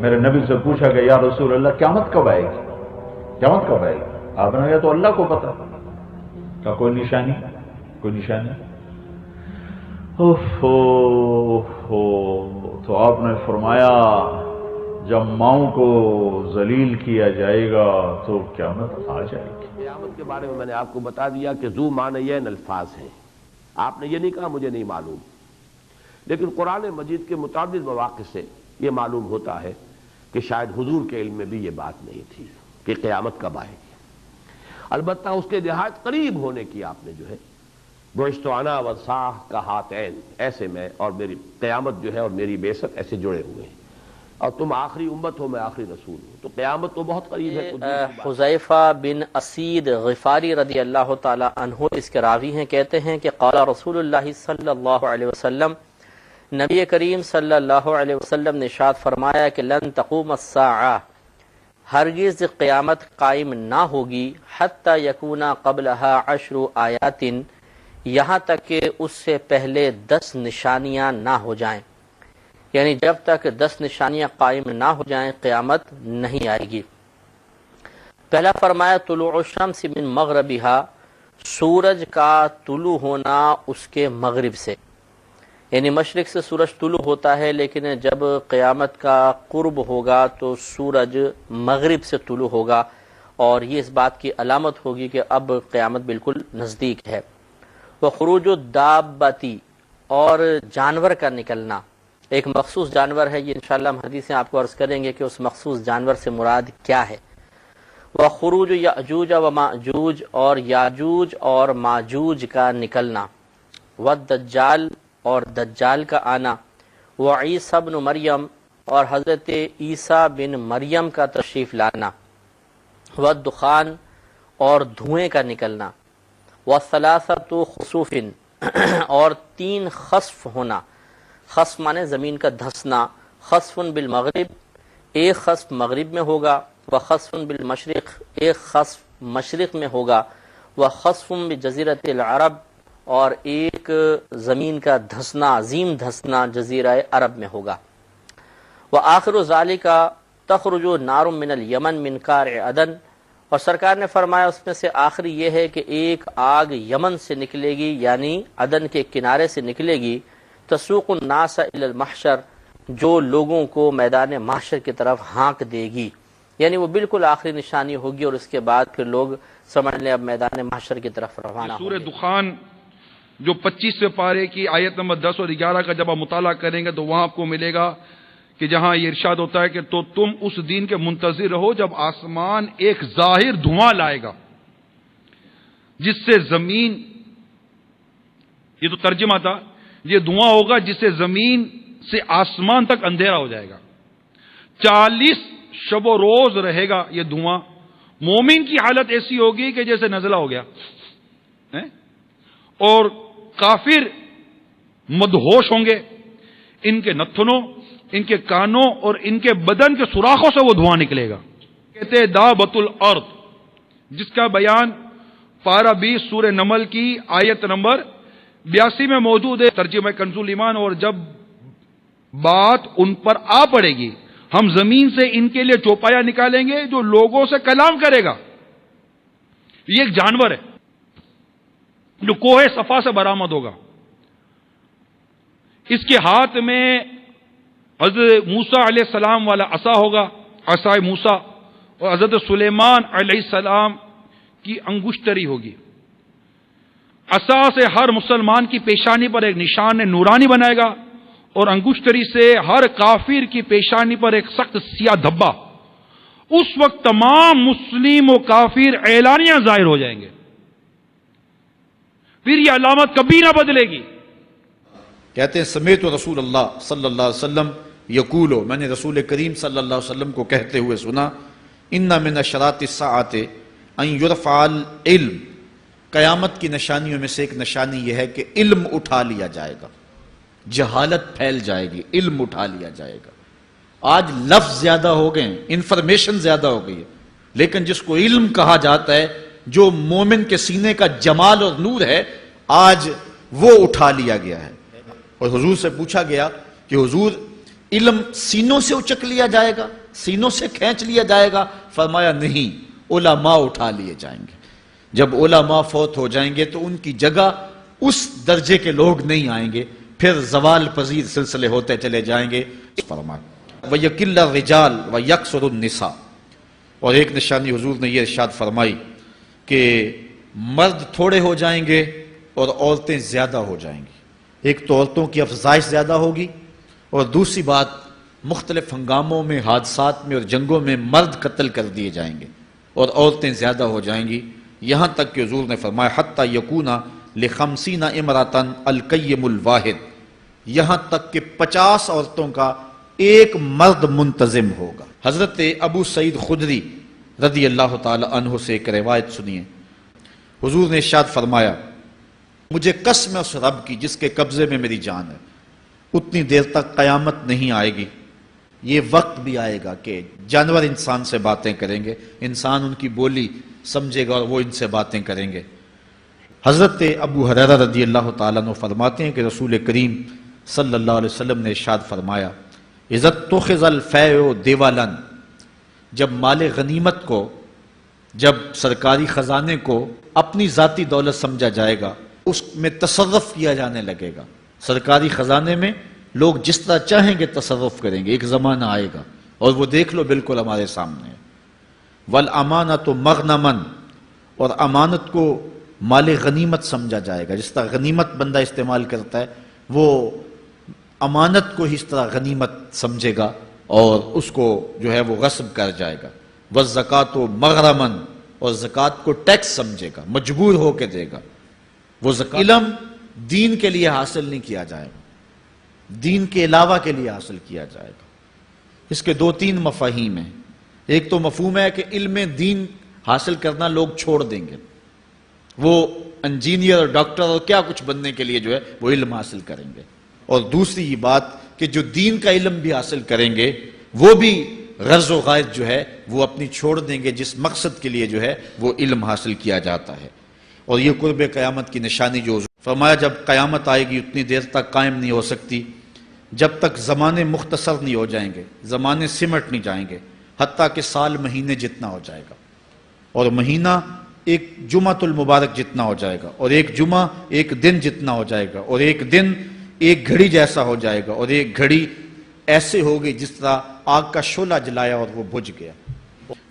میرے نبی سے پوچھا کہ یا رسول اللہ قیامت کب آئے گی، قیامت کب آئے گی؟ آپ نے کہا تو اللہ کو پتا، کہا کوئی نشانی، کوئی نشانی؟ تو آپ نے فرمایا جب ماؤں کو ذلیل کیا جائے گا تو قیامت آ جائے گی۔ قیامت کے بارے میں میں نے آپ کو بتا دیا کہ ذو معنیین الفاظ ہیں، آپ نے یہ نہیں کہا مجھے نہیں معلوم، لیکن قرآن مجید کے متعدد مواقع سے یہ معلوم ہوتا ہے کہ شاید حضور کے علم میں بھی یہ بات نہیں تھی کہ قیامت کب آئے گی۔ البتہ اس کے نہایت قریب ہونے کی آپ نے جو ہے بعثت انا والساعہ کا ہاتین، ایسے میں اور میری قیامت جو ہے اور میری بعثت ایسے جڑے ہوئے ہیں، اور تم آخری امت ہو میں آخری رسول ہوں، تو قیامت تو بہت قریب ہے۔ حذیفہ بن اسید غفاری رضی اللہ تعالی عنہ اس کے راوی ہیں، کہتے ہیں کہ قال رسول اللہ صلی اللہ علیہ وسلم، نبی کریم صلی اللہ علیہ وسلم نے ارشاد فرمایا کہ لن تقوم الساعہ، ہرگز قیامت قائم نہ ہوگی، حتی یکونا قبلہا 10 آیات، یہاں تک کہ اس سے پہلے 10 نشانیاں نہ ہو جائیں، یعنی جب تک 10 نشانیاں قائم نہ ہو جائیں قیامت نہیں آئے گی۔ پہلا فرمایا طلوع الشمس من مغربہا، سورج کا طلوع ہونا اس کے مغرب سے، یعنی مشرق سے سورج طلوع ہوتا ہے، لیکن جب قیامت کا قرب ہوگا تو سورج مغرب سے طلوع ہوگا، اور یہ اس بات کی علامت ہوگی کہ اب قیامت بالکل نزدیک ہے۔ وخروج الدابتی، اور جانور کا نکلنا، ایک مخصوص جانور ہے، یہ انشاءاللہ ہم حدیثیں آپ کو عرض کریں گے کہ اس مخصوص جانور سے مراد کیا ہے۔ وخروج یأجوج و ماجوج، اور یاجوج اور ماجوج کا نکلنا۔ والدجال، اور دجال کا آنا۔ وعیسی ابن مریم، اور حضرت عیسیٰ بن مریم کا تشریف لانا۔ والدخان، اور دھوئیں کا نکلنا۔ والثلاثۃ خسوف، اور 3 خسف ہونا۔ خسف مانے زمین کا دھسنا۔ خسف بالمغرب، ایک خسف مغرب میں ہوگا، وخسف بالمشرق، ایک خسف مشرق میں ہوگا، وخسف بجزیرۃ العرب، اور ایک زمین کا دھسنا، عظیم دھسنا جزیرہ عرب میں ہوگا۔ وآخر ذالک تخرج نار من الیمن من کار عدن، اور سرکار نے فرمایا اس میں سے آخری یہ ہے کہ ایک آگ یمن سے نکلے گی، یعنی عدن کے کنارے سے نکلے گی، تسوق الناس الی المحشر، جو لوگوں کو میدان محشر کی طرف ہانک دے گی، یعنی وہ بالکل آخری نشانی ہوگی، اور اس کے بعد پھر لوگ سمجھ لیں اب میدان محشر کی طرف روانہ ہوں گے۔ سورہ دخان جو 25ویں پارے کی آیت نمبر 10 اور 11 کا جب آپ مطالعہ کریں گے تو وہاں آپ کو ملے گا کہ جہاں یہ ارشاد ہوتا ہے کہ تو تم اس دن کے منتظر رہو جب آسمان ایک ظاہر دھواں لائے گا جس سے زمین، یہ تو ترجمہ تھا، یہ دھواں ہوگا جس سے زمین سے آسمان تک اندھیرا ہو جائے گا، 40 شب و روز رہے گا یہ دھواں۔ مومن کی حالت ایسی ہوگی کہ جیسے نزلہ ہو گیا، اور کافر مدہوش ہوں گے، ان کے نتنوں، ان کے کانوں اور ان کے بدن کے سوراخوں سے وہ دھواں نکلے گا۔ کہتے دابۃ الارض، جس کا بیان پارہ 20 سورہ نمل کی آیت نمبر 82 میں موجود ہے، ترجمہ کنز ایمان۔ اور جب بات ان پر آ پڑے گی ہم زمین سے ان کے لیے چوپایا نکالیں گے جو لوگوں سے کلام کرے گا۔ یہ ایک جانور ہے جو کوہ صفا سے برآمد ہوگا، اس کے ہاتھ میں حضرت موسیٰ علیہ السلام والا عصا ہوگا، عصائے موسیٰ، اور حضرت سلیمان علیہ السلام کی انگشتری ہوگی۔ عصا سے ہر مسلمان کی پیشانی پر ایک نشان نورانی بنائے گا، اور انگشتری سے ہر کافر کی پیشانی پر ایک سخت سیاہ دھبا۔ اس وقت تمام مسلم و کافر اعلانیہ ظاہر ہو جائیں گے، پھر یہ علامت کبھی نہ بدلے گی۔ کہتے ہیں سمیت رسول اللہ صلی اللہ علیہ وسلم یقولو، میں نے رسول کریم صلی اللہ علیہ وسلم کو کہتے ہوئے سنا، ان من اشراط الساعۃ ان یرفع العلم، قیامت کی نشانیوں میں سے ایک نشانی یہ ہے کہ علم اٹھا لیا جائے گا، جہالت پھیل جائے گی، علم اٹھا لیا جائے گا۔ آج لفظ زیادہ ہو گئے، انفارمیشن زیادہ ہو گئی ہے، لیکن جس کو علم کہا جاتا ہے، جو مومن کے سینے کا جمال اور نور ہے، آج وہ اٹھا لیا گیا ہے۔ اور حضور سے پوچھا گیا کہ حضور علم سینوں سے اچک لیا جائے گا، سینوں سے کھینچ لیا جائے گا؟ فرمایا نہیں، علماء اٹھا لیے جائیں گے۔ جب علماء فوت ہو جائیں گے تو ان کی جگہ اس درجے کے لوگ نہیں آئیں گے، پھر زوال پذیر سلسلے ہوتے چلے جائیں گے۔ فرمایا وَيَقِلَّ الرِّجَالُ وَيَكْثُرُ النِّسَاءُ، اور ایک نشانی حضور نے یہ ارشاد فرمائی کہ مرد تھوڑے ہو جائیں گے اور عورتیں زیادہ ہو جائیں گی۔ ایک تو عورتوں کی افزائش زیادہ ہوگی، اور دوسری بات مختلف ہنگاموں میں، حادثات میں اور جنگوں میں مرد قتل کر دیے جائیں گے اور عورتیں زیادہ ہو جائیں گی، یہاں تک کہ حضور نے فرمایا حتی یکون ل50 امرأۃ القیم الواحد، یہاں تک کہ 50 عورتوں کا ایک مرد منتظم ہوگا۔ حضرت ابو سعید خدری رضی اللہ تعالی عنہ سے ایک روایت سنیے، حضور نے ارشاد فرمایا مجھے قسم ہے اس رب کی جس کے قبضے میں میری جان ہے، اتنی دیر تک قیامت نہیں آئے گی، یہ وقت بھی آئے گا کہ جانور انسان سے باتیں کریں گے، انسان ان کی بولی سمجھے گا اور وہ ان سے باتیں کریں گے۔ حضرت ابو ہریرہ رضی اللہ تعالیٰ عنہ فرماتے ہیں کہ رسول کریم صلی اللہ علیہ وسلم نے ارشاد فرمایا اذا اتخذ الفیء دیوالا، جب مال غنیمت کو، جب سرکاری خزانے کو اپنی ذاتی دولت سمجھا جائے گا، اس میں تصرف کیا جانے لگے گا، سرکاری خزانے میں لوگ جس طرح چاہیں گے تصرف کریں گے، ایک زمانہ آئے گا اور وہ دیکھ لو بالکل ہمارے سامنے ہے۔ والامانۃ مغنما، اور امانت کو مال غنیمت سمجھا جائے گا، جس طرح غنیمت بندہ استعمال کرتا ہے وہ امانت کو اس طرح غنیمت سمجھے گا اور اس کو جو ہے وہ غصب کر جائے گا۔ والزکوٰۃ مغرما، اور زکوٰۃ کو ٹیکس سمجھے گا، مجبور ہو کے دے گا۔ وہ علم دین کے لیے حاصل نہیں کیا جائے گا، دین کے علاوہ کے لیے حاصل کیا جائے گا۔ اس کے 2-3 مفاہیم ہیں۔ ایک تو مفہوم ہے کہ علم دین حاصل کرنا لوگ چھوڑ دیں گے، وہ انجینئر اور ڈاکٹر اور کیا کچھ بننے کے لیے جو ہے وہ علم حاصل کریں گے، اور دوسری یہ بات کہ جو دین کا علم بھی حاصل کریں گے وہ بھی غرض و غائد جو ہے وہ اپنی چھوڑ دیں گے جس مقصد کے لیے جو ہے وہ علم حاصل کیا جاتا ہے۔ اور یہ قرب قیامت کی نشانی جو فرمایا جب قیامت آئے گی اتنی دیر تک قائم نہیں ہو سکتی جب تک زمانے مختصر نہیں ہو جائیں گے، زمانے سمٹ نہیں جائیں گے، حتیٰ کہ سال مہینے جتنا ہو جائے گا، اور مہینہ ایک جمعۃ المبارک جتنا ہو جائے گا، اور ایک جمعہ ایک دن جتنا ہو جائے گا، اور ایک دن ایک گھڑی جیسا ہو جائے گا، اور ایک گھڑی ایسے ہوگی جس طرح آگ کا شعلہ جلایا اور وہ بجھ گیا۔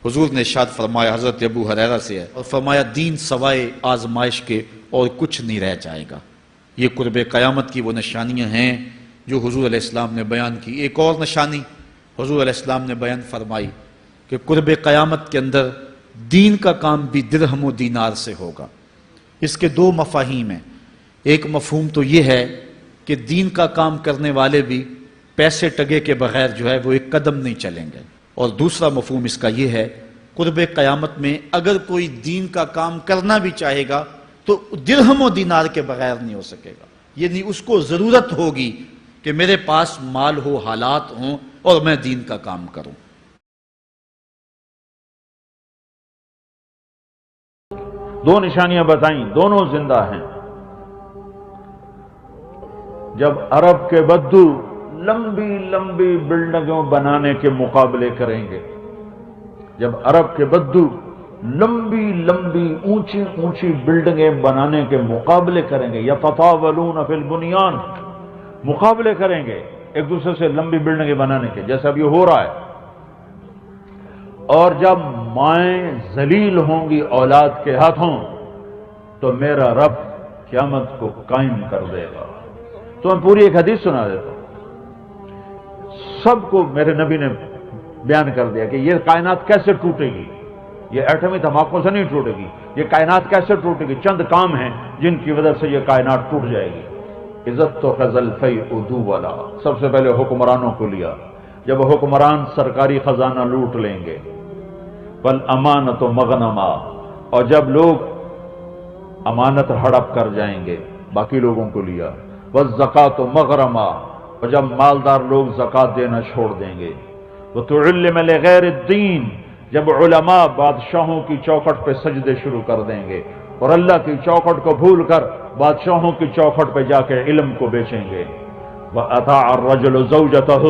حضور نے ارشاد فرمایا حضرت ابو ہریرہ سے ہے، اور فرمایا دین سوائے آزمائش کے اور کچھ نہیں رہ جائے گا۔ یہ قرب قیامت کی وہ نشانیاں ہیں جو حضور علیہ السلام نے بیان کی۔ ایک اور نشانی حضور علیہ السلام نے بیان فرمائی کہ قرب قیامت کے اندر دین کا کام بھی درہم و دینار سے ہوگا۔ اس کے 2 مفاہیم ہیں۔ ایک مفہوم تو یہ ہے کہ دین کا کام کرنے والے بھی پیسے ٹگے کے بغیر جو ہے وہ ایک قدم نہیں چلیں گے، اور دوسرا مفہوم اس کا یہ ہے قرب قیامت میں اگر کوئی دین کا کام کرنا بھی چاہے گا تو درہم و دینار کے بغیر نہیں ہو سکے گا، یعنی اس کو ضرورت ہوگی کہ میرے پاس مال ہو، حالات ہوں اور میں دین کا کام کروں۔ دو نشانیاں بتائیں، دونوں زندہ ہیں۔ جب عرب کے بدو لمبی لمبی بلڈنگوں بنانے کے مقابلے کریں گے، جب عرب کے بدو لمبی لمبی اونچی اونچی بلڈنگیں بنانے کے مقابلے کریں گے، یتطاولون فی البنیان، مقابلے کریں گے ایک دوسرے سے لمبی بلڈنگیں بنانے کے، جیسا اب یہ ہو رہا ہے۔ اور جب مائیں ذلیل ہوں گی اولاد کے ہاتھوں تو میرا رب قیامت کو قائم کر دے گا۔ تو میں پوری ایک حدیث سنا دیتا ہوں، سب کو میرے نبی نے بیان کر دیا کہ یہ کائنات کیسے ٹوٹے گی، یہ ایٹمی دھماکوں سے نہیں ٹوٹے گی، یہ کائنات کیسے ٹوٹے گی۔ چند کام ہیں جن کی وجہ سے یہ کائنات ٹوٹ جائے گی۔ عزت تو خزل فی ادو والا، سب سے پہلے حکمرانوں کو لیا، جب حکمران سرکاری خزانہ لوٹ لیں گے، والامانۃ مغنما، اور جب لوگ امانت ہڑپ کر جائیں گے باقی لوگوں کو لیا، والزکوٰۃ مغرما، اور جب مالدار لوگ زکوٰۃ دینا چھوڑ دیں گے، وتعلم لغیر الدین، جب علماء بادشاہوں کی چوکھٹ پہ سجدے شروع کر دیں گے اور اللہ کی چوکھٹ کو بھول کر بادشاہوں کی چوکھٹ پہ جا کے علم کو بیچیں گے، وَأَطَاعَ الرَّجُلُ زَوْجَتَهُ،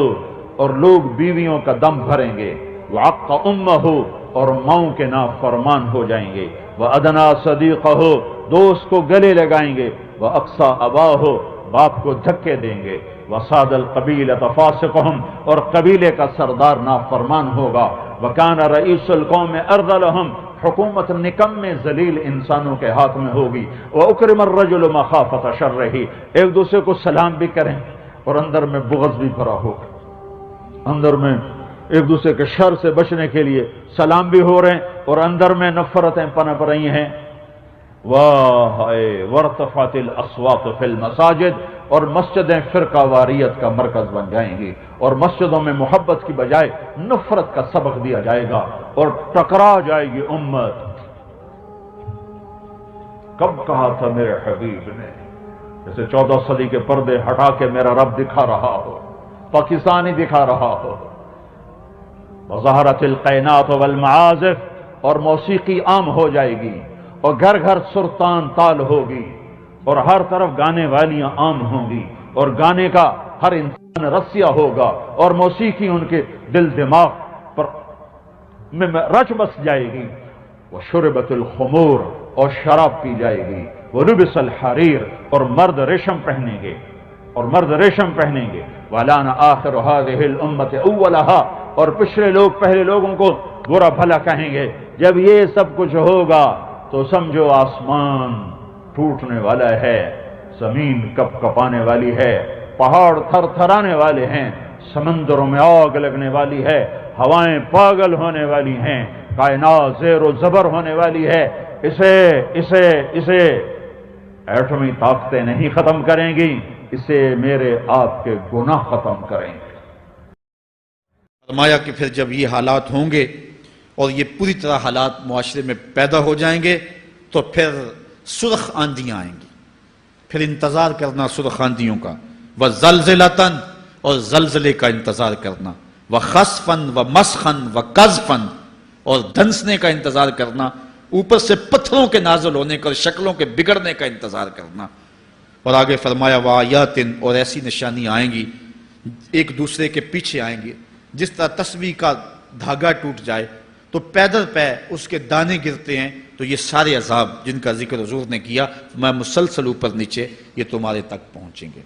اور لوگ بیویوں کا دم بھریں گے، وعق امہ، اور ماؤں کے نافرمان ہو جائیں گے، وادنا صدیقہ، دوست کو گلے لگائیں گے، واقصی اباہ، باپ کو دھکے دیں گے، وساد القبیلۃ فاسقہم، اور قبیلے کا سردار نافرمان ہوگا، وکان رئیس القوم ارذلہم، حکومت نکمے ذلیل انسانوں کے ہاتھ میں ہوگی، واکرم الرجل مخافۃ شرہ، ایک دوسرے کو سلام بھی کریں اور اندر میں بغض بھی بھرا ہوگا، اندر میں ایک دوسرے کے شر سے بچنے کے لیے سلام بھی ہو رہے ہیں اور اندر میں نفرتیں پنپ رہی ہیں۔ وارتفعت الاصوات فی المساجد، اور مسجدیں فرقہ واریت کا مرکز بن جائیں گی، اور مسجدوں میں محبت کی بجائے نفرت کا سبق دیا جائے گا اور ٹکرا جائے گی امت۔ کب کہا تھا میرے حبیب نے، جیسے 14 صدی کے پردے ہٹا کے میرا رب دکھا رہا ہو، پاکستانی دکھا رہا ہو، وظہرت القینات والمعازف، اور موسیقی عام ہو جائے گی، اور گھر گھر سرطان تال ہوگی، اور ہر طرف گانے والیاں عام ہوں گی، اور گانے کا ہر انسان رسیا ہوگا، اور موسیقی ان کے دل دماغ پر میں رچ بس جائے گی، وشربت الخمور، اور شراب پی جائے گی، ولبس الحریر، اور مرد ریشم پہنیں گے، اور مرد ریشم پہنیں گے، وَلَانَ آخِرُ هَذِهِ الْأُمَّةِ أَوَّلَهَا، اور پچھلے لوگ پہلے لوگوں کو برا بھلا کہیں گے۔ جب یہ سب کچھ ہوگا تو سمجھو آسمان ٹوٹنے والا ہے، زمین کپ کپانے والی ہے، پہاڑ تھر تھرانے والے ہیں، سمندروں میں آگ لگنے والی ہے، ہوائیں پاگل ہونے والی ہیں، کائنات زیر و زبر ہونے والی ہے۔ اسے ایٹمی طاقتیں نہیں ختم کریں گی، اسے میرے آپ کے گناہ ختم کریں گے۔ فرمایا کہ پھر جب یہ حالات ہوں گے اور یہ پوری طرح حالات معاشرے میں پیدا ہو جائیں گے تو پھر سرخ آندیاں آئیں گی، پھر انتظار کرنا سرخ آندیوں کا، وَزَلْزِلَةً، اور زلزلے کا انتظار کرنا، وَخَسْفًا وَمَسْخًا وَقَذْفًا، اور دھنسنے کا انتظار کرنا، اوپر سے پتھروں کے نازل ہونے کا اور شکلوں کے بگڑنے کا انتظار کرنا۔ اور آگے فرمایا وَآیَاتٍ، اور ایسی نشانیاں آئیں گی ایک دوسرے کے پیچھے آئیں گی، جس طرح تسبیح کا دھاگا ٹوٹ جائے تو پیدل پہ اس کے دانے گرتے ہیں، تو یہ سارے عذاب جن کا ذکر حضور نے کیا میں مسلسل اوپر نیچے یہ تمہارے تک پہنچیں گے۔